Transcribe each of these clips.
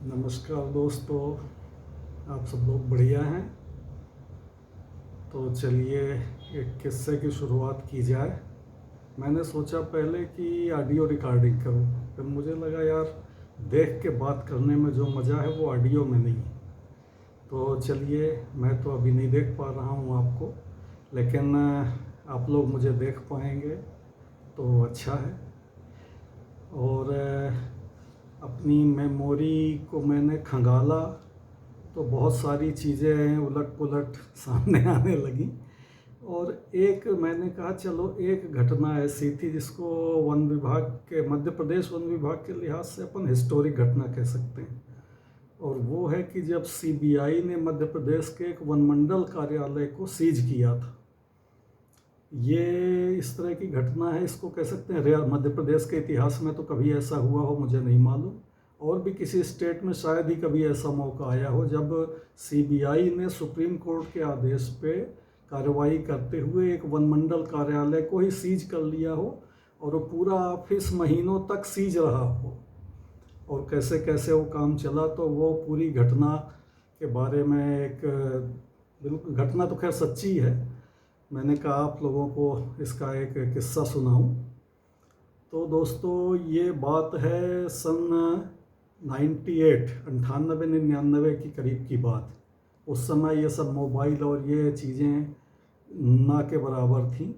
नमस्कार दोस्तों, आप सब लोग बढ़िया हैं। तो चलिए एक किस्से की शुरुआत की जाए। मैंने सोचा पहले कि ऑडियो रिकॉर्डिंग करूं, फिर मुझे लगा यार देख के बात करने में जो मज़ा है वो ऑडियो में नहीं। तो चलिए, मैं तो अभी नहीं देख पा रहा हूं आपको, लेकिन आप लोग मुझे देख पाएंगे तो अच्छा है। और अपनी मेमोरी को मैंने खंगाला तो बहुत सारी चीज़ें उलट पुलट सामने आने लगी। और एक मैंने कहा चलो एक घटना ऐसी थी जिसको वन विभाग के, मध्य प्रदेश वन विभाग के लिहाज से अपन हिस्टोरिक घटना कह सकते हैं। और वो है कि जब सीबीआई ने मध्य प्रदेश के एक वनमंडल कार्यालय को सीज किया था। ये इस तरह की घटना है, इसको कह सकते हैं रेयर। मध्य प्रदेश के इतिहास में तो कभी ऐसा हुआ हो मुझे नहीं मालूम, और भी किसी स्टेट में शायद ही कभी ऐसा मौका आया हो जब सीबीआई ने सुप्रीम कोर्ट के आदेश पे कार्रवाई करते हुए एक वनमंडल कार्यालय को ही सीज कर लिया हो और वो पूरा ऑफिस महीनों तक सीज रहा हो। और कैसे कैसे वो काम चला, तो वो पूरी घटना के बारे में एक बिल्कुल, घटना तो खैर सच्ची है, मैंने कहा आप लोगों को इसका एक किस्सा सुनाऊं। तो दोस्तों ये बात है सन 98 की करीब की बात। उस समय ये सब मोबाइल और ये चीज़ें ना के बराबर थी।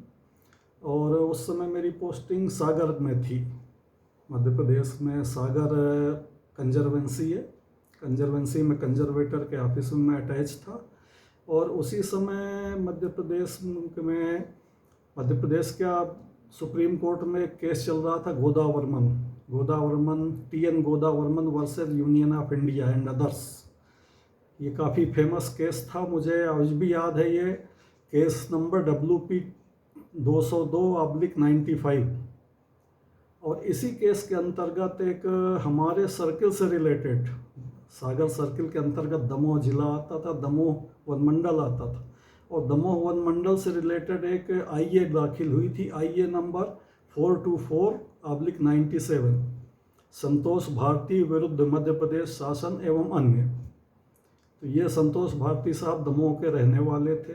और उस समय मेरी पोस्टिंग सागर में थी, मध्य प्रदेश में। सागर कंजर्वेंसी है, कंजर्वेंसी में कंजर्वेटर के ऑफिस में मैं अटैच था। और उसी समय मध्य प्रदेश का सुप्रीम कोर्ट में एक केस चल रहा था, Godavarman TN Godavarman versus union of India and others. ये काफ़ी फेमस केस था, मुझे आज भी याद है। ये केस नंबर WP 202/95। और इसी केस के अंतर्गत एक हमारे सर्किल से रिलेटेड, सागर सर्किल के अंतर्गत दमोह जिला आता था, दमोह वनमंडल आता था। और दमोह वनमंडल से रिलेटेड एक IA दाखिल हुई थी, IA नंबर 424/97, संतोष भारती विरुद्ध मध्य प्रदेश शासन एवं अन्य। तो ये संतोष भारती साहब दमोह के रहने वाले थे।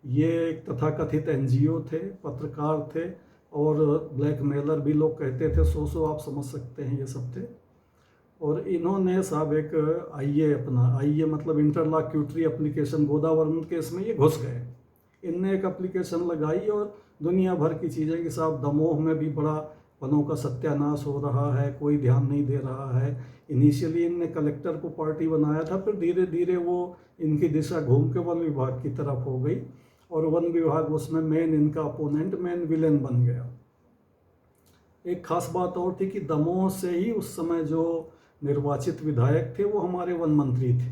ये एक तथाकथित NGO थे, पत्रकार थे और ब्लैकमेलर भी लोग कहते थे, सो आप समझ सकते हैं ये सब थे। और इन्होंने साहब एक IA मतलब इंटरलॉक्यूटरी एप्लीकेशन, गोदावरी केस में ये घुस गए। इनने एक एप्लीकेशन लगाई और दुनिया भर की चीज़ें कि साहब दमोह में भी बड़ा वनों का सत्यानाश हो रहा है, कोई ध्यान नहीं दे रहा है। इनिशियली इनने कलेक्टर को पार्टी बनाया था, फिर धीरे धीरे वो इनकी दिशा घूम के वन विभाग की तरफ हो गई और वन विभाग उसमें मेन इनका अपोनेंट, मेन विलेन बन गया। एक खास बात और थी कि दमोह से ही उस समय जो निर्वाचित विधायक थे वो हमारे वन मंत्री थे,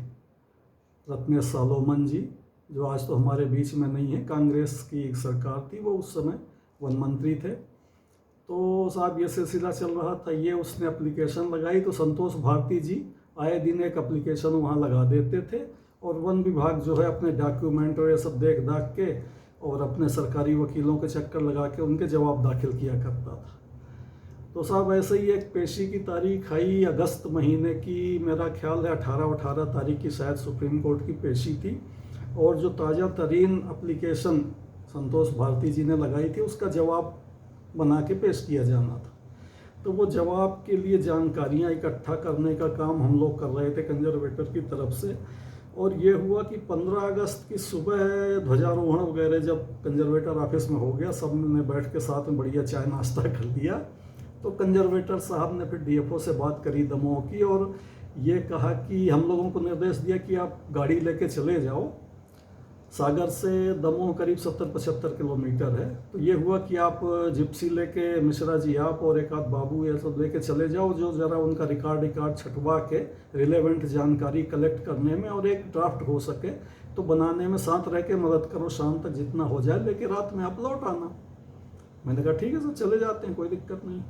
रत्नेश सालोमन जी, जो आज तो हमारे बीच में नहीं है। कांग्रेस की एक सरकार थी, वो उस समय वन मंत्री थे। तो साहब ये सिलसिला चल रहा था, ये उसने एप्लीकेशन लगाई तो संतोष भारती जी आए दिन एक एप्लीकेशन वहाँ लगा देते थे और वन विभाग जो है अपने डॉक्यूमेंट और ये सब देख दाख के और अपने सरकारी वकीलों के चक्कर लगा के उनके जवाब दाखिल किया करता था। तो साहब ऐसे ही एक पेशी की तारीख आई अगस्त महीने की, मेरा ख्याल है 18 तारीख की शायद सुप्रीम कोर्ट की पेशी थी। और जो ताज़ा तरीन एप्लीकेशन संतोष भारती जी ने लगाई थी उसका जवाब बना के पेश किया जाना था। तो वो जवाब के लिए जानकारियां इकट्ठा करने का काम हम लोग कर रहे थे कंजर्वेटर की तरफ से। और ये हुआ कि 15 अगस्त की सुबह ध्वजारोहण वगैरह जब कंजर्वेटर ऑफिस में हो गया, सब ने बैठ के साथ में बढ़िया चाय नाश्ता कर लिया, तो कंजर्वेटर साहब ने फिर DFO से बात करी दमोह की और ये कहा कि हम लोगों को निर्देश दिया कि आप गाड़ी लेके चले जाओ। सागर से दमोह करीब 70-75 किलोमीटर है। तो ये हुआ कि आप जिप्सी लेके, मिश्रा जी आप और एक आध बाबू ये सब लेके चले जाओ, जो ज़रा उनका रिकॉर्ड छटवा के रिलेवेंट जानकारी कलेक्ट करने में और एक ड्राफ्ट हो सके तो बनाने में साथ रह के मदद करो, शाम तक जितना हो जाए, लेकिन रात में आप लौट आना। मैंने कहा ठीक है सर, चले जाते हैं, कोई दिक्कत नहीं।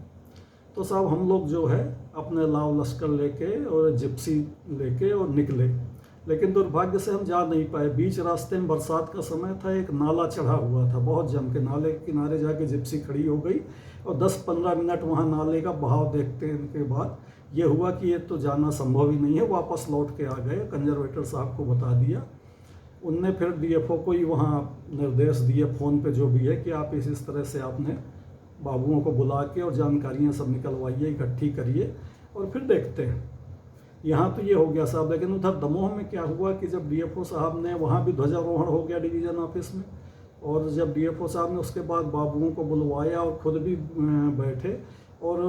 तो साहब हम लोग जो है अपने लाव लश्कर लेके और जिप्सी लेके और निकले, लेकिन दुर्भाग्य से हम जा नहीं पाए। बीच रास्ते में बरसात का समय था, एक नाला चढ़ा हुआ था बहुत जम के, नाले के किनारे जाके जिप्सी खड़ी हो गई और 10-15 मिनट वहाँ नाले का बहाव देखते के बाद ये हुआ कि ये तो जाना संभव ही नहीं है, वापस लौट के आ गए। कंजर्वेटर साहब को बता दिया। उनने फिर डीएफओ को ही वहाँ निर्देश दिए फ़ोन पे जो भी है कि आप इस तरह से आपने बाबुओं को बुला के और जानकारियाँ सब निकलवाइए, इकट्ठी करिए और फिर देखते हैं। यहाँ तो ये हो गया साहब। लेकिन उधर दमोह में क्या हुआ कि जब डीएफओ साहब ने, वहाँ भी ध्वजारोहण हो गया डिवीज़न ऑफिस में, और जब डीएफओ साहब ने उसके बाद बाबुओं को बुलवाया और खुद भी बैठे और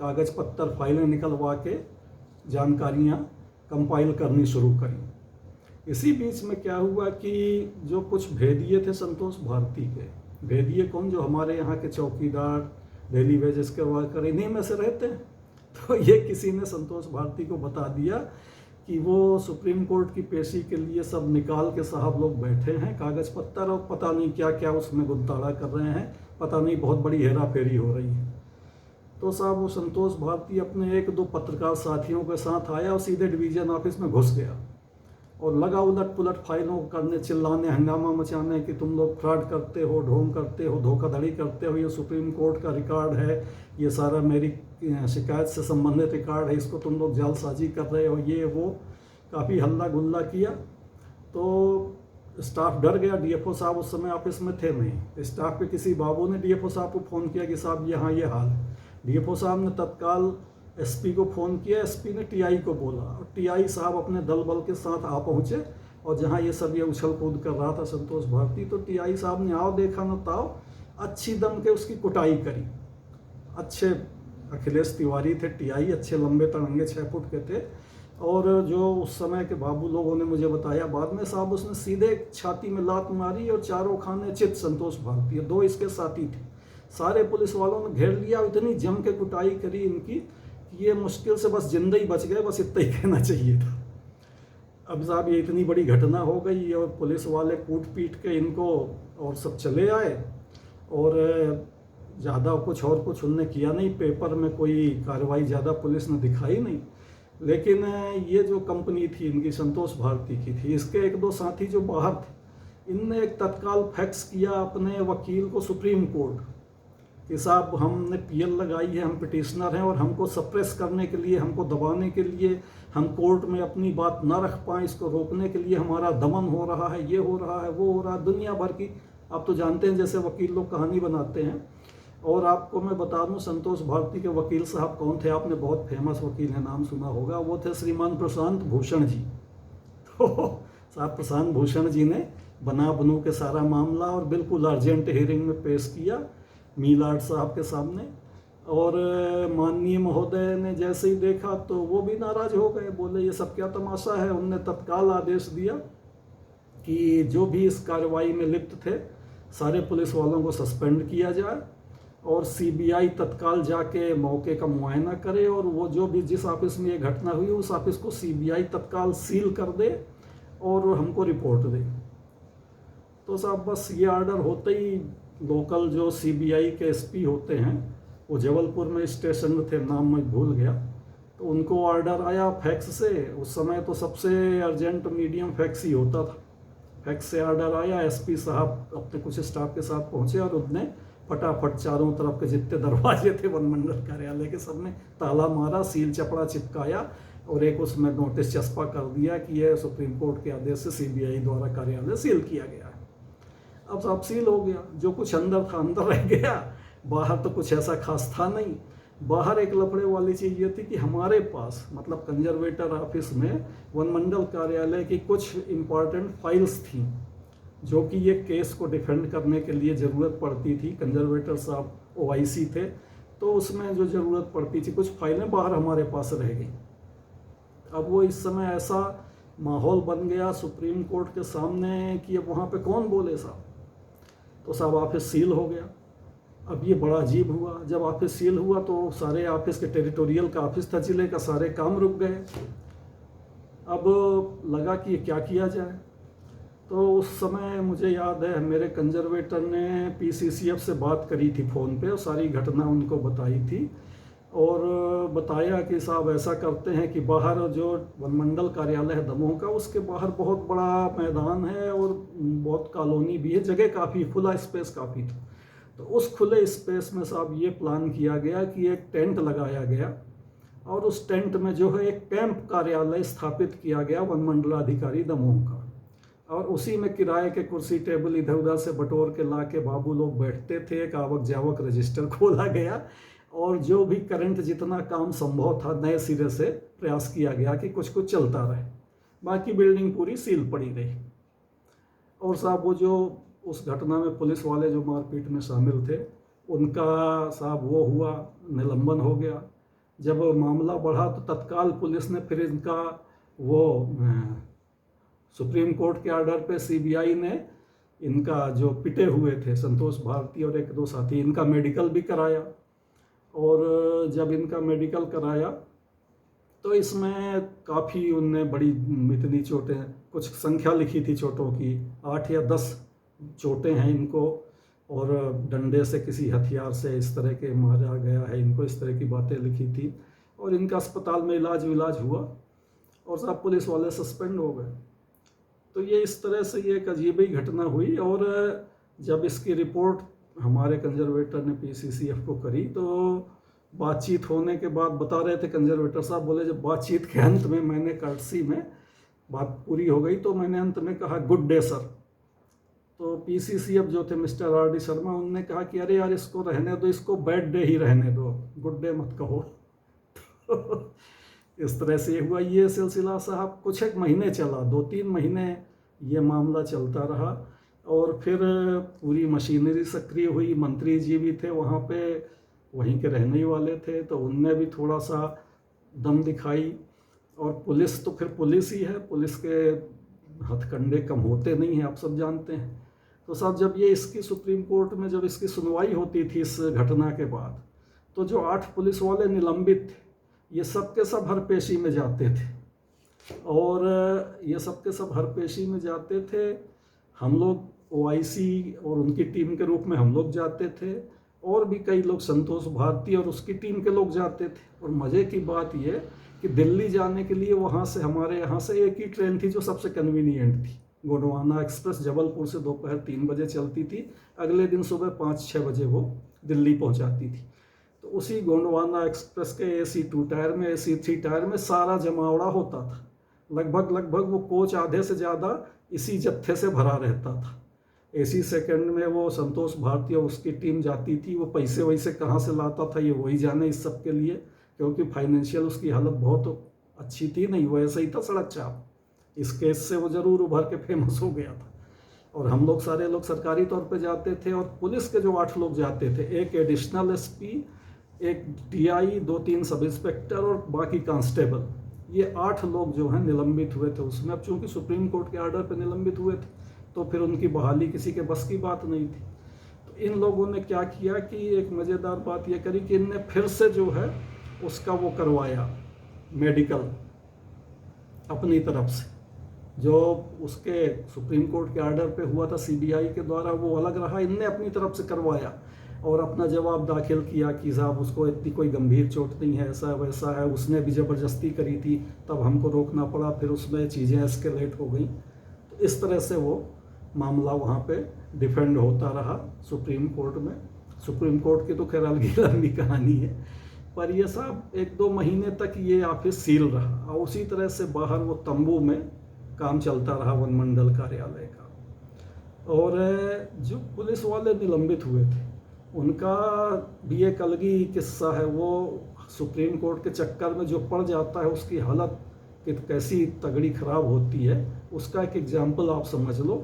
कागज़ पत्तर फाइलें निकलवा के जानकारियाँ कंपाइल करनी शुरू करी। इसी बीच में क्या हुआ कि जो कुछ भेदिए थे संतोष भारती के, भेदिए कौन, जो हमारे यहाँ के चौकीदार, डेली वेजेस के वर्कर, इन्हीं में से रहते हैं। तो ये किसी ने संतोष भारती को बता दिया कि वो सुप्रीम कोर्ट की पेशी के लिए सब निकाल के साहब लोग बैठे हैं कागज़ पत्तर, और पता नहीं क्या क्या उसमें गुंताड़ा कर रहे हैं, पता नहीं बहुत बड़ी हेरा फेरी हो रही है। तो साहब वो संतोष भारती अपने 1-2 पत्रकार साथियों के साथ आया और सीधे डिवीज़न ऑफिस में घुस गया और लगा उलट पुलट फाइलों को करने, चिल्लाने, हंगामा मचाने कि तुम लोग फ्रॉड करते हो, ढोंग करते हो, धोखाधड़ी करते हो, ये सुप्रीम कोर्ट का रिकॉर्ड है, ये सारा मेरी शिकायत से संबंधित रिकॉर्ड है, इसको तुम लोग जालसाजी कर रहे हो, ये वो काफ़ी हल्ला गुल्ला किया। तो स्टाफ डर गया। डीएफओ साहब उस समय ऑफिस में थे नहीं। स्टाफ के किसी बाबू ने डीएफओ साहब को फ़ोन किया कि साहब यहाँ ये हाल है। डीएफओ साहब ने तत्काल एसपी को फ़ोन किया, एसपी ने टीआई को बोला और टीआई साहब अपने दल बल के साथ आ पहुँचे। और जहाँ ये सब ये उछल कूद कर रहा था संतोष भारती, तो टीआई साहब ने आओ देखा न ताओ, अच्छी दम के उसकी कुटाई करी। अच्छे अखिलेश तिवारी थे टीआई, अच्छे लंबे तड़ंगे 6 फुट के थे। और जो उस समय के बाबू लोगों ने मुझे बताया बाद में, साहब उसने सीधे छाती में लात मारी और चारों खाने चित संतोष भारती, 2 इसके साथी थे। सारे पुलिस वालों ने घेर लिया, इतनी जम के कुटाई करी इनकी कि ये मुश्किल से बस जिंदा ही बच गए, बस इतना ही कहना चाहिए था। अब साहब ये इतनी बड़ी घटना हो गई और पुलिस वाले कूट पीट के इनको और सब चले आए और ज़्यादा कुछ उनने किया नहीं। पेपर में कोई कार्रवाई ज़्यादा पुलिस ने दिखाई नहीं। लेकिन ये जो कंपनी थी इनकी, संतोष भारती की थी, इसके 1-2 साथी जो बाहर थे, इनने एक तत्काल फैक्स किया अपने वकील को सुप्रीम कोर्ट कि साहब हमने पीएल लगाई है, हम पिटिशनर हैं और हमको सप्रेस करने के लिए, हमको दबाने के लिए, हम कोर्ट में अपनी बात ना रख पाएँ, इसको रोकने के लिए हमारा दमन हो रहा है, ये हो रहा है, वो हो रहा है, दुनिया भर की आप तो जानते हैं जैसे वकील लोग कहानी बनाते हैं। और आपको मैं बता दूं संतोष भारती के वकील साहब कौन थे, आपने बहुत फेमस वकील है, नाम सुना होगा, वो थे श्रीमान प्रशांत भूषण जी। तो साहब प्रशांत भूषण जी ने बना बनू के सारा मामला और बिल्कुल अर्जेंट हियरिंग में पेश किया मीलाड साहब के सामने। और माननीय महोदय ने जैसे ही देखा तो वो भी नाराज हो गए, बोले ये सब क्या तमाशा है। उनने तत्काल आदेश दिया कि जो भी इस कार्रवाई में लिप्त थे सारे पुलिस वालों को सस्पेंड किया जाए और सीबीआई तत्काल जाके मौके का मुआयना करे और वो जो भी जिस ऑफिस में ये घटना हुई उस ऑफिस को सीबीआई तत्काल सील कर दे और हमको रिपोर्ट दे। तो साहब बस ये ऑर्डर होते ही लोकल जो सीबीआई के एसपी होते हैं, वो जबलपुर में स्टेशन में थे, नाम मैं भूल गया, तो उनको ऑर्डर आया फैक्स से। उस समय तो सबसे अर्जेंट मीडियम फैक्स ही होता था। फैक्स से ऑर्डर आया, एसपी साहब अपने कुछ स्टाफ के साथ पहुँचे और उनने फटाफट चारों तरफ के जितने दरवाजे थे वन मंडल कार्यालय के, सब में ताला मारा, सील चपड़ा चिपकाया और एक उसमें नोटिस चस्पा कर दिया कि यह सुप्रीम कोर्ट के आदेश से सीबीआई द्वारा कार्यालय सील किया गया है। अब सब सील हो गया, जो कुछ अंदर था अंदर रह गया, बाहर तो कुछ ऐसा खास था नहीं। बाहर एक लफड़े वाली चीज़ ये थी कि हमारे पास मतलब कंजर्वेटर ऑफिस में वन मंडल कार्यालय की कुछ इम्पॉर्टेंट फाइल्स थी जो कि ये केस को डिफेंड करने के लिए ज़रूरत पड़ती थी। कंजर्वेटर साहब ओआईसी थे, तो उसमें जो ज़रूरत पड़ती थी कुछ फाइलें बाहर हमारे पास रह गई। अब वो इस समय ऐसा माहौल बन गया सुप्रीम कोर्ट के सामने कि अब वहाँ पे कौन बोले साहब। तो साहब ऑफिस सील हो गया। अब ये बड़ा अजीब हुआ, जब ऑफिस सील हुआ तो सारे ऑफिस के टेरिटोरियल का ऑफिस था जिले का, सारे काम रुक गए। अब लगा कि ये क्या किया जाए। तो उस समय मुझे याद है मेरे कंजर्वेटर ने पीसीसीएफ से बात करी थी फ़ोन पे और सारी घटना उनको बताई थी और बताया कि साहब ऐसा करते हैं कि बाहर जो वनमंडल कार्यालय है दमोह का, उसके बाहर बहुत बड़ा मैदान है और बहुत कॉलोनी भी है, जगह काफ़ी, खुला स्पेस काफ़ी था। तो उस खुले स्पेस में साहब ये प्लान किया गया कि एक टेंट लगाया गया और उस टेंट में जो है एक कैंप कार्यालय स्थापित किया गया वन मंडलाधिकारी दमोह का, और उसी में किराए के कुर्सी टेबल इधर उधर से बटोर के ला के बाबू लोग बैठते थे। एक आवक जावक रजिस्टर खोला गया और जो भी करंट जितना काम संभव था नए सिरे से प्रयास किया गया कि कुछ कुछ चलता रहे। बाकी बिल्डिंग पूरी सील पड़ी रही। और साहब वो जो उस घटना में पुलिस वाले जो मारपीट में शामिल थे उनका साहब वो हुआ, निलंबन हो गया। जब मामला बढ़ा तो तत्काल पुलिस ने फिर इनका वो सुप्रीम कोर्ट के ऑर्डर पे सीबीआई ने इनका जो पिटे हुए थे संतोष भारती और एक दो साथी, इनका मेडिकल भी कराया। और जब इनका मेडिकल कराया तो इसमें काफ़ी उनने बड़ी इतनी चोटें, कुछ संख्या लिखी थी चोटों की, 8 या 10 चोटें हैं इनको, और डंडे से किसी हथियार से इस तरह के मारा गया है इनको, इस तरह की बातें लिखी थी। और इनका अस्पताल में इलाज हुआ और सब पुलिस वाले सस्पेंड हो गए। तो ये इस तरह से ये एक अजीब ही घटना हुई। और जब इसकी रिपोर्ट हमारे कंजर्वेटर ने पीसीसीएफ को करी तो बातचीत होने के बाद बता रहे थे कंजर्वेटर साहब, बोले जब बातचीत के अंत में मैंने कर्टसी में बात पूरी हो गई तो मैंने अंत में कहा गुड डे सर। तो पीसीसीएफ जो थे मिस्टर आर डी शर्मा, उन्होंने कहा कि अरे यार इसको रहने दो, इसको बैड डे ही रहने दो, गुड डे मत कहो। तो इस तरह से हुआ ये सिलसिला साहब। कुछ एक महीने चला, 2-3 महीने ये मामला चलता रहा। और फिर पूरी मशीनरी सक्रिय हुई। मंत्री जी भी थे वहाँ पे, वहीं के रहने ही वाले थे, तो उनने भी थोड़ा सा दम दिखाई। और पुलिस तो फिर पुलिस ही है, पुलिस के हथकंडे कम होते नहीं हैं, आप सब जानते हैं। तो साहब जब ये इसकी सुप्रीम कोर्ट में जब इसकी सुनवाई होती थी इस घटना के बाद, तो जो 8 पुलिस वाले निलंबित थे ये सब के सब हर पेशी में जाते थे। और ये सब के सब हर पेशी में जाते थे। हम लोग ओआईसी और उनकी टीम के रूप में हम लोग जाते थे, और भी कई लोग, संतोष भारती और उसकी टीम के लोग जाते थे। और मज़े की बात ये कि दिल्ली जाने के लिए वहाँ से हमारे यहाँ से एक ही ट्रेन थी जो सबसे कन्वीनियंट थी, गोंडवाना एक्सप्रेस। जबलपुर से दोपहर 3 बजे चलती थी, अगले दिन सुबह 5-6 बजे वो दिल्ली पहुँचाती थी। तो उसी गोंडवाना एक्सप्रेस के AC 2 टायर में, AC 3 टायर में सारा जमावड़ा होता था। लगभग वो कोच आधे से ज़्यादा इसी जत्थे से भरा रहता था। AC सेकंड में वो संतोष भारती और उसकी टीम जाती थी। वो पैसे वैसे कहाँ से लाता था ये वही जाने इस सब के लिए, क्योंकि फाइनेंशियल उसकी हालत बहुत अच्छी थी नहीं, वो ऐसे ही था सड़क चाप। इस केस से वो ज़रूर उभर के फेमस हो गया था। और हम लोग सारे लोग सरकारी तौर पे जाते थे। और पुलिस के जो 8 लोग जाते थे, एक एडिशनल SP, एक DI, 2-3 सब इंस्पेक्टर और बाकी कांस्टेबल, ये 8 लोग जो हैं निलंबित हुए थे उसमें। अब चूँकि सुप्रीम कोर्ट के ऑर्डर पर निलंबित हुए थे तो फिर उनकी बहाली किसी के बस की बात नहीं थी। तो इन लोगों ने क्या किया कि एक मज़ेदार बात ये करी कि इनने फिर से जो है उसका वो करवाया मेडिकल अपनी तरफ से। जो उसके सुप्रीम कोर्ट के ऑर्डर पे हुआ था CBI के द्वारा वो अलग रहा, इनने अपनी तरफ से करवाया और अपना जवाब दाखिल किया कि साहब उसको इतनी कोई गंभीर चोट नहीं है, ऐसा वैसा है। उसने भी ज़बरदस्ती करी थी, तब हमको रोकना पड़ा, फिर उसमें चीज़ें एस्केलेट हो गई। तो इस तरह से वो मामला वहाँ पे डिफेंड होता रहा सुप्रीम कोर्ट में। सुप्रीम कोर्ट की तो खैर अलग लंबी कहानी है, पर ये साहब 1-2 महीने तक ये ऑफिस सील रहा और उसी तरह से बाहर वो तंबू में काम चलता रहा वन मंडल कार्यालय का। और जो पुलिस वाले निलंबित हुए थे उनका भी एक अलग ही किस्सा है। वो सुप्रीम कोर्ट के चक्कर में जो पड़ जाता है उसकी हालत कैसी तगड़ी खराब होती है, उसका एक एग्जाम्पल आप समझ लो।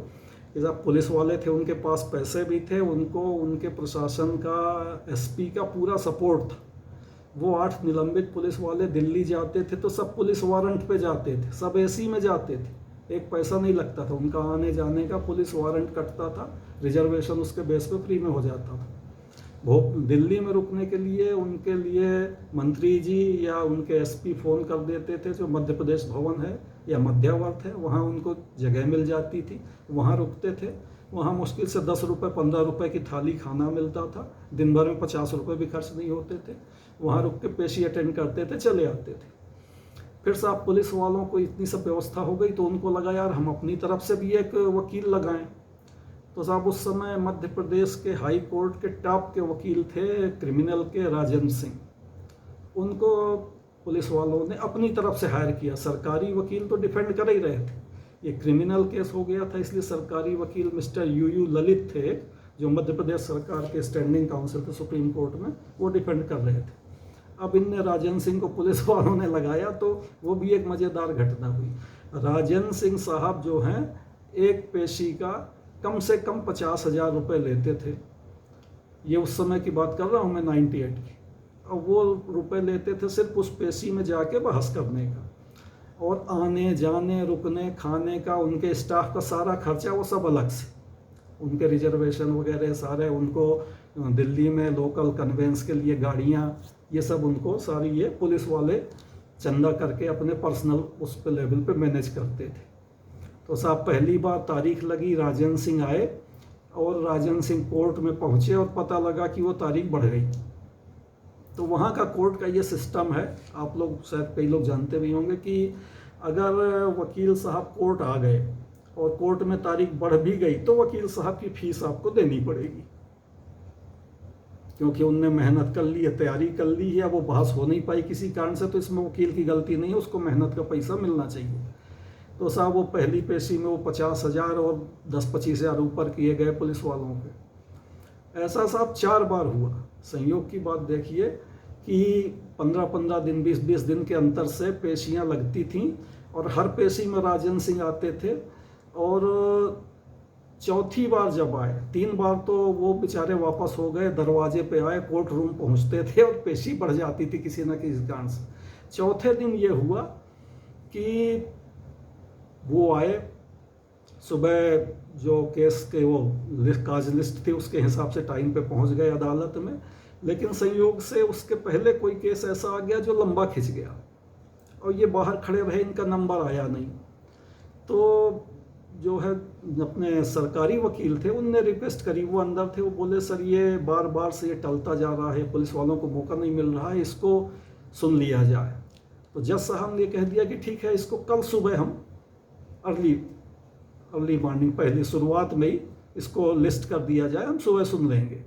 कि जब पुलिस वाले थे उनके पास पैसे भी थे, उनको उनके प्रशासन का SP का पूरा सपोर्ट था। वो 8 निलंबित पुलिस वाले दिल्ली जाते थे तो सब पुलिस वारंट पे जाते थे, सब AC में जाते थे, एक पैसा नहीं लगता था उनका आने जाने का, पुलिस वारंट कटता था, रिजर्वेशन उसके बेस पे फ्री में हो जाता था। वो दिल्ली में रुकने के लिए उनके लिए मंत्री जी या उनके SP फ़ोन कर देते थे, जो मध्य प्रदेश भवन है या मध्यावर्त है वहाँ उनको जगह मिल जाती थी, वहाँ रुकते थे। वहाँ मुश्किल से 10 रुपये 15 रुपये की थाली खाना मिलता था, दिन भर में 50 रुपये भी खर्च नहीं होते थे। वहाँ रुक के पेशी अटेंड करते थे, चले आते थे। फिर साहब पुलिस वालों को इतनी सब व्यवस्था हो गई तो उनको लगा यार हम अपनी तरफ से भी एक वकील लगाएं। तो साहब उस समय मध्य प्रदेश के हाई कोर्ट के टॉप के वकील थे क्रिमिनल के राजेंद्र सिंह। उनको पुलिस वालों ने अपनी तरफ से हायर किया। सरकारी वकील तो डिफेंड कर ही रहे थे, ये क्रिमिनल केस हो गया था, इसलिए सरकारी वकील मिस्टर यू ललित थे, जो मध्य प्रदेश सरकार के स्टैंडिंग काउंसिल थे सुप्रीम कोर्ट में, वो डिफेंड कर रहे थे। अब इनने राजन सिंह को पुलिस वालों ने लगाया, तो वो भी एक मज़ेदार घटना हुई। राजन सिंह साहब जो हैं, एक पेशी का कम से कम 50,000 रुपये लेते थे। ये उस समय की बात कर रहा हूँ मैं, 98 की। और वो रुपए लेते थे सिर्फ उस पेशी में जाके बहस करने का, और आने जाने रुकने खाने का, उनके स्टाफ का सारा खर्चा वो सब अलग से, उनके रिजर्वेशन वगैरह सारे, उनको दिल्ली में लोकल कन्वेंस के लिए गाड़ियाँ, ये सब उनको सारी ये पुलिस वाले चंदा करके अपने पर्सनल उस पे लेवल पे मैनेज करते थे। तो साहब पहली बार तारीख लगी, राजन सिंह आए और राजन सिंह कोर्ट में पहुँचे और पता लगा कि वो तारीख बढ़ गई। तो वहाँ का कोर्ट का ये सिस्टम है, आप लोग शायद कई लोग जानते भी होंगे, कि अगर वकील साहब कोर्ट आ गए और कोर्ट में तारीख बढ़ भी गई तो वकील साहब की फीस आपको देनी पड़ेगी, क्योंकि उनने मेहनत कर ली है, तैयारी कर ली है। अब वो बहस हो नहीं पाई किसी कारण से, तो इसमें वकील की गलती नहीं है, उसको मेहनत का पैसा मिलना चाहिए। तो साहब वो पहली पेशी में वो 50,000 और 10-25,000 ऊपर किए गए पुलिस वालों के। ऐसा साहब 4 बार हुआ। संयोग की बात देखिए कि 15-15 दिन 20-20 दिन के अंतर से पेशियां लगती थीं, और हर पेशी में राजन सिंह आते थे। और चौथी बार जब आए, 3 बार तो वो बेचारे वापस हो गए, दरवाजे पे आए, कोर्ट रूम पहुंचते थे और पेशी बढ़ जाती थी किसी न किसी कारण से। चौथे दिन ये हुआ कि वो आए, सुबह जो केस के वो काज लिस्ट थी उसके हिसाब से टाइम पे पहुंच गए अदालत में, लेकिन संयोग से उसके पहले कोई केस ऐसा आ गया जो लंबा खिंच गया, और ये बाहर खड़े रहे, इनका नंबर आया नहीं। तो जो है अपने सरकारी वकील थे, उनने रिक्वेस्ट करी, वो अंदर थे, वो बोले सर ये बार बार से ये टलता जा रहा है, पुलिस वालों को मौका नहीं मिल रहा है, इसको सुन लिया जाए। तो जज साहब ने कह दिया कि ठीक है, इसको कल सुबह हम अर्ली मॉर्निंग, पहली शुरुआत में ही इसको लिस्ट कर दिया जाए, हम सुबह सुन लेंगे।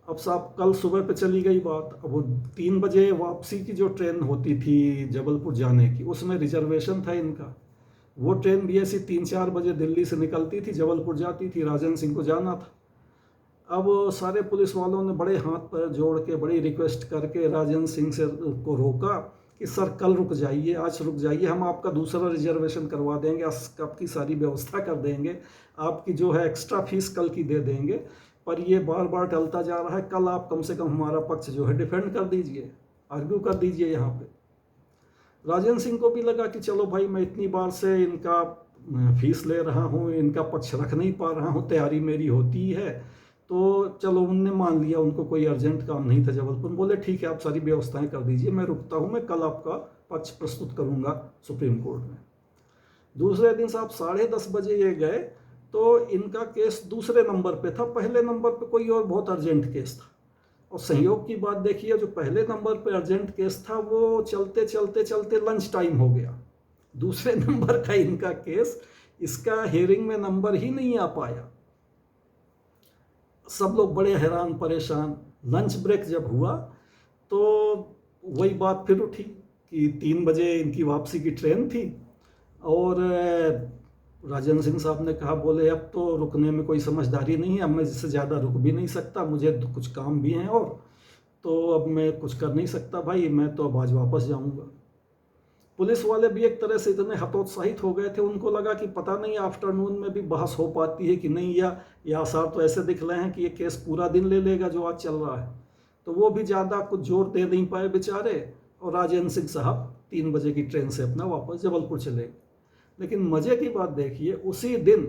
अब साहब कल सुबह पे चली गई बात। अब वो 3 बजे वापसी की जो ट्रेन होती थी जबलपुर जाने की, उसमें रिजर्वेशन था इनका। वो ट्रेन भी ऐसी 3-4 बजे दिल्ली से निकलती थी, जबलपुर जाती थी, राजन सिंह को जाना था। अब सारे पुलिस वालों ने बड़े हाथ पर जोड़ के, बड़ी रिक्वेस्ट करके राजन सिंह से को रोका कि सर कल रुक जाइए, आज रुक जाइए, हम आपका दूसरा रिजर्वेशन करवा देंगे, आपकी सारी व्यवस्था कर देंगे, आपकी जो है एक्स्ट्रा फीस कल की दे देंगे, पर ये बार बार टलता जा रहा है, कल आप कम से कम हमारा पक्ष जो है डिफेंड कर दीजिए, आर्ग्यू कर दीजिए यहाँ पे। राजन सिंह को भी लगा कि चलो भाई, मैं इतनी बार से इनका फीस ले रहा हूँ, इनका पक्ष रख नहीं पा रहा हूँ, तैयारी मेरी होती है, तो चलो उनने मान लिया, उनको कोई अर्जेंट काम नहीं था जबलपुर। बोले ठीक है, आप सारी व्यवस्थाएं कर दीजिए, मैं रुकता हूँ, मैं कल आपका पक्ष प्रस्तुत करूँगा सुप्रीम कोर्ट में। दूसरे दिन साहब 10:30 बजे ये गए, तो इनका केस दूसरे नंबर पे था, पहले नंबर पे कोई और बहुत अर्जेंट केस था। और संयोग की बात देखिए, जो पहले नंबर पे अर्जेंट केस था वो चलते चलते चलते लंच टाइम हो गया। दूसरे नंबर का इनका केस, इसका हियरिंग में नंबर ही नहीं आ पाया। सब लोग बड़े हैरान परेशान। लंच ब्रेक जब हुआ तो वही बात फिर उठी कि 3 बजे इनकी वापसी की ट्रेन थी, और राजन सिंह साहब ने कहा, बोले अब तो रुकने में कोई समझदारी नहीं है, अब मैं इससे ज़्यादा रुक भी नहीं सकता, मुझे कुछ काम भी हैं, और तो अब मैं कुछ कर नहीं सकता भाई, मैं तो अब आज वापस जाऊंगा। पुलिस वाले भी एक तरह से इतने हतोत्साहित हो गए थे, उनको लगा कि पता नहीं आफ्टरनून में भी बहस हो पाती है कि नहीं, या आसार तो ऐसे दिख रहे हैं कि ये केस पूरा दिन ले लेगा जो आज चल रहा है। तो वो भी ज़्यादा कुछ जोर दे नहीं पाए बेचारे, और राजन सिंह साहब 3 बजे की ट्रेन से अपना वापस जबलपुर चले गए। लेकिन मज़े की बात देखिए, उसी दिन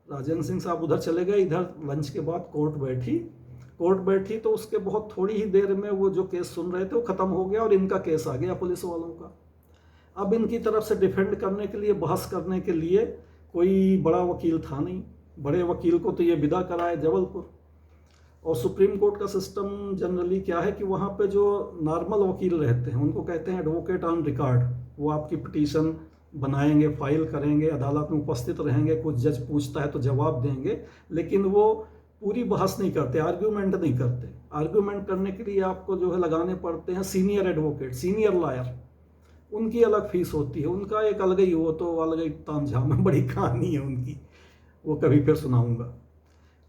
राजन सिंह साहब उधर चले गए, इधर लंच के बाद कोर्ट बैठी तो उसके बहुत थोड़ी ही देर में वो जो केस सुन रहे थे वो ख़त्म हो गया, और इनका केस आ गया पुलिस वालों का। अब इनकी तरफ से डिफेंड करने के लिए, बहस करने के लिए कोई बड़ा वकील था नहीं। बड़े वकील को तो ये विदा कराए जबलपुर। और सुप्रीम कोर्ट का सिस्टम जनरली क्या है कि वहाँ पे जो नॉर्मल वकील रहते हैं उनको कहते हैं एडवोकेट ऑन रिकॉर्ड। वो आपकी पिटीशन बनाएंगे, फाइल करेंगे, अदालत में उपस्थित रहेंगे, कुछ जज पूछता है तो जवाब देंगे, लेकिन वो पूरी बहस नहीं करते, आर्ग्यूमेंट नहीं करते। आर्ग्यूमेंट करने के लिए आपको जो है लगाने पड़ते हैं सीनियर एडवोकेट, सीनियर लॉयर, उनकी अलग फीस होती है, उनका एक अलग ही, वो तो अलग ही तामझाम है, बड़ी कहानी है उनकी, वो कभी फिर सुनाऊंगा।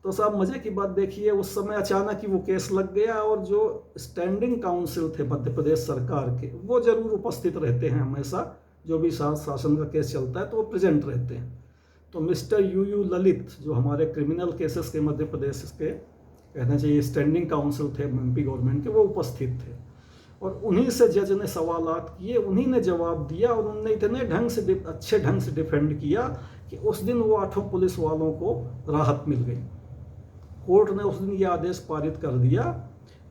तो साहब मज़े की बात देखिए, उस समय अचानक ही वो केस लग गया और जो स्टैंडिंग काउंसिल थे मध्य प्रदेश सरकार के, वो जरूर उपस्थित रहते हैं हमेशा, जो भी शासन का केस चलता है तो वो प्रेजेंट रहते हैं। तो मिस्टर यू ललित, जो हमारे क्रिमिनल केसेस के मध्य प्रदेश के कहना चाहिए स्टैंडिंग काउंसिल थे एमपी गवर्नमेंट के, वो उपस्थित थे और उन्हीं से जज ने सवालात किए, उन्हीं ने जवाब दिया और उन्होंने इतने ढंग से, अच्छे ढंग से डिफेंड किया कि उस दिन वो 8 पुलिस वालों को राहत मिल गई। कोर्ट ने उस दिन ये आदेश पारित कर दिया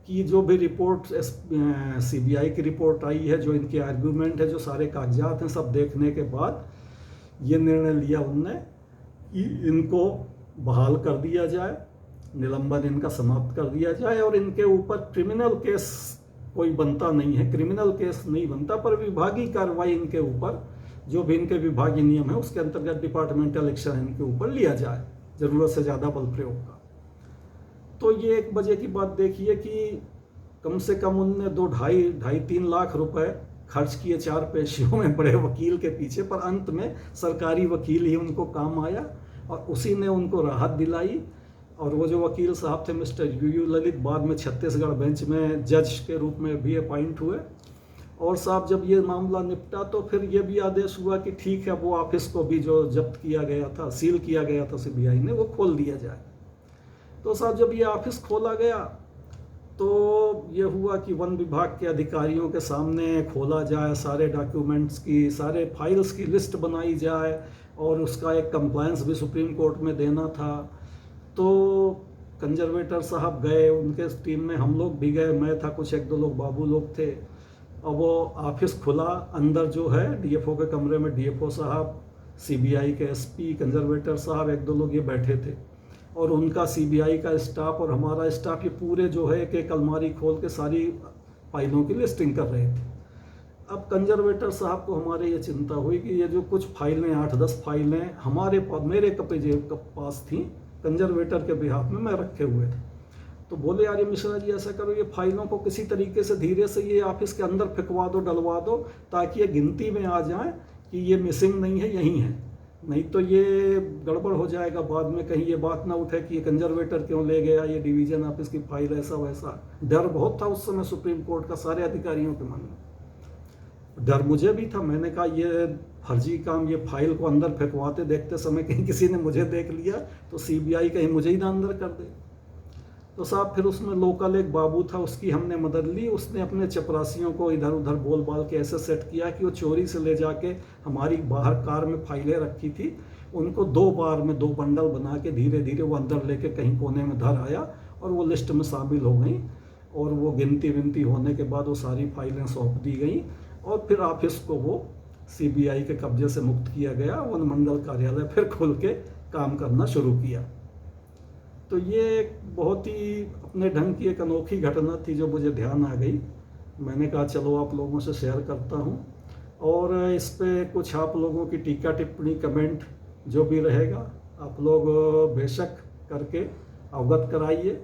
कि जो भी रिपोर्ट सीबीआई की रिपोर्ट आई है, जो इनके आर्गूमेंट है, जो सारे कागजात हैं, सब देखने के बाद ये निर्णय लिया उनने कि इनको बहाल कर दिया जाए, निलंबन इनका समाप्त कर दिया जाए और इनके ऊपर क्रिमिनल केस कोई बनता नहीं है, क्रिमिनल केस नहीं बनता, पर विभागीय कार्रवाई इनके ऊपर, जो भी इनके विभागीय नियम है उसके अंतर्गत डिपार्टमेंटल एक्शन इनके ऊपर लिया जाए, ज़रूरत से ज़्यादा बल प्रयोग का। तो ये 1 बजे की बात देखिए कि कम से कम उनने 2-2.5-3 लाख रुपए खर्च किए 4 पेशियों में बड़े वकील के पीछे, पर अंत में सरकारी वकील ही उनको काम आया और उसी ने उनको राहत दिलाई। और वो जो वकील साहब थे मिस्टर यू ललित, बाद में छत्तीसगढ़ बेंच में जज के रूप में भी अपॉइंट हुए। और साहब जब ये मामला निपटा तो फिर ये भी आदेश हुआ कि ठीक है, वो ऑफिस को भी जो जब्त किया गया था, सील किया गया था सीबीआई ने, वो खोल दिया जाए। तो साहब जब ये ऑफिस खोला गया तो ये हुआ कि वन विभाग के अधिकारियों के सामने खोला जाए, सारे डॉक्यूमेंट्स की, सारे फाइल्स की लिस्ट बनाई जाए और उसका एक कंप्लायंस भी सुप्रीम कोर्ट में देना था। तो कंजर्वेटर साहब गए, उनके टीम में हम लोग भी गए, मैं था, कुछ 1-2 लोग बाबू लोग थे। अब वो ऑफिस खुला, अंदर जो है डीएफओ के कमरे में डीएफओ साहब, सीबीआई के एसपी, कंजर्वेटर साहब, 1-2 लोग ये बैठे थे और उनका सीबीआई का स्टाफ और हमारा स्टाफ ये पूरे जो है एक अलमारी खोल के सारी फाइलों की लिस्टिंग कर रहे थे। अब कंजर्वेटर साहब को हमारे ये चिंता हुई कि ये जो कुछ फाइलें, 8-10 फाइलें हमारे पास, मेरे पास थी, कंजर्वेटर के बिहाफ में मैं रखे हुए थे। तो बोले यार ये मिश्रा जी ऐसा करो, ये फाइलों को किसी तरीके से धीरे से ये ऑफिस के अंदर फेंकवा दो, डलवा दो, ताकि ये गिनती में आ जाए कि ये मिसिंग नहीं है, यहीं है, नहीं तो ये गड़बड़ हो जाएगा, बाद में कहीं ये बात ना उठे कि ये कंजर्वेटर क्यों ले गया, ये डिवीजन ऑफिस की फाइल, ऐसा वैसा। डर बहुत था उस समय सुप्रीम कोर्ट का, सारे अधिकारियों के मन में डर, मुझे भी था। मैंने कहा ये फर्जी काम, ये फाइल को अंदर फेंकवाते देखते समय कहीं किसी ने मुझे देख लिया तो सीबीआई कहीं मुझे ही ना अंदर कर दे। तो साहब फिर उसमें लोकल एक बाबू था, उसकी हमने मदद ली। उसने अपने चपरासियों को इधर उधर बोल बाल के ऐसे सेट किया कि वो चोरी से ले जाके हमारी बाहर कार में फाइलें रखी थी, उनको 2 बार में 2 बंडल बना के धीरे धीरे वो अंदर लेके कहीं कोने में धर आया और वो लिस्ट में शामिल हो गई। और वो गिनती विनती होने के बाद वो सारी फाइलें सौंप दी गई और फिर ऑफिस को वो सीबीआई के कब्जे से मुक्त किया गया। वन मंडल कार्यालय फिर खुल के काम करना शुरू किया। तो ये एक बहुत ही अपने ढंग की एक अनोखी घटना थी जो मुझे ध्यान आ गई। मैंने कहा चलो आप लोगों से शेयर करता हूँ और इस पे कुछ आप लोगों की टीका टिप्पणी, कमेंट जो भी रहेगा आप लोग बेशक करके अवगत कराइए।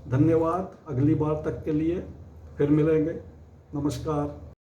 धन्यवाद। अगली बार तक के लिए फिर मिलेंगे। नमस्कार।